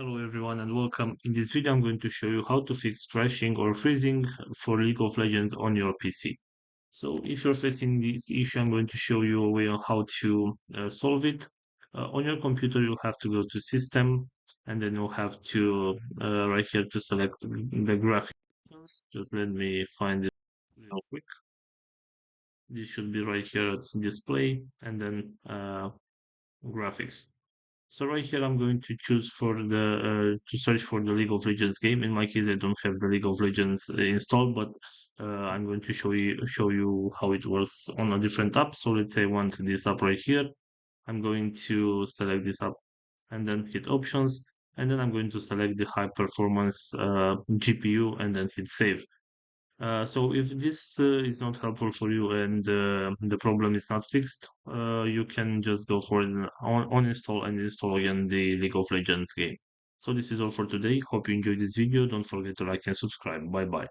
Hello everyone and welcome. In this video I'm going to show you how to fix crashing or freezing for League of Legends on your PC. So if you're facing this issue, I'm going to show you a way on how to solve it. On your computer you'll have to go to System and then you'll have to right here to select the graphics. Just let me find it real quick. This should be right here at display and then graphics. So right here, I'm going to choose for the to search for the League of Legends game. In my case, I don't have the League of Legends installed, but I'm going to show you how it works on a different app. So let's say I want this app right here. I'm going to select this app and then hit Options, and then I'm going to select the high performance GPU and then hit Save. So if this is not helpful for you and the problem is not fixed, you can just go for an uninstall and install again the League of Legends game. So this is all for today. Hope you enjoyed this video. Don't forget to like and subscribe. Bye bye.